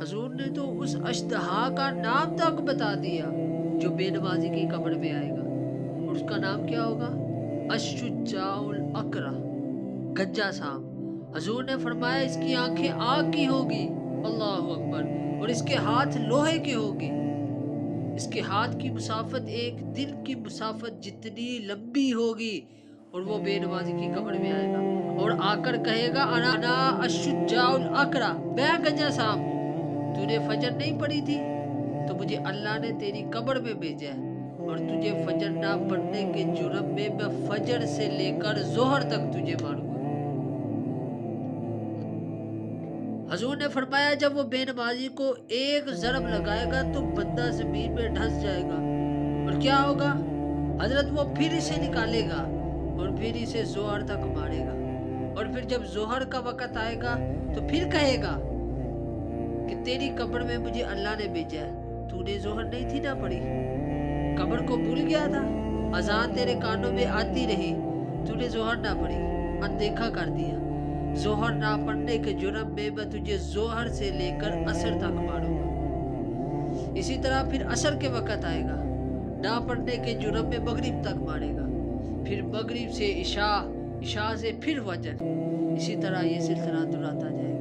حضور نے تو اس اشتہا کا نام تک بتا دیا جو بے نمازی کی قبر میں آئے گا، اور اس کا نام کیا ہوگا؟ الشجاع الاقرع، گنجا سانپ۔ حضور نے فرمایا اس کی آنکھیں آگ کی ہوگی، اللہ اکبر، اور اس کے ہاتھ لوہے کے ہوگی۔ اس کے ہاتھ کی مسافت ایک دن کی مسافت جتنی لمبی ہوگی، اور وہ بے نمازی کی قبر میں آئے گا اور آ کر کہے گا انا الشجاع الاقرع، میں گنجا سانپ ہوں، تو نے فجر نہیں پڑھی تھی تو مجھے اللہ نے تیری قبر میں بھیجا ہے، اور تجھے فجر نہ پڑھنے کے جرم میں فجر سے لے کر ظہر تک تجھے ماروں گا۔ حضور نے فرمایا جب وہ بے نمازی کو ایک ضرب لگائے گا تو بندہ زمین میں ڈھس جائے گا، اور کیا ہوگا؟ حضرت وہ پھر اسے نکالے گا اور پھر اسے ظہر تک مارے گا، اور پھر جب ظہر کا وقت آئے گا تو پھر کہے گا کہ تیری قبر میں مجھے اللہ نے بھیجا ہے، تو نے ظہر نہیں تھی نہ پڑھی، قبر کو بھول گیا تھا، اذان تیرے کانوں میں آتی رہی، تو نے ظہر نہ پڑھی، اندیکھا کر دیا، ظہر نہ پڑھنے کے جرم میں میں تجھے ظہر سے لے کر عصر تک ماروں گا۔ اسی طرح پھر عصر کے وقت آئے گا، نہ پڑھنے کے جرم میں مغرب تک مارے گا، پھر مغرب سے عشاء، عشاء سے پھر فجر، اسی طرح یہ سلسلہ دہراتا جائے گا۔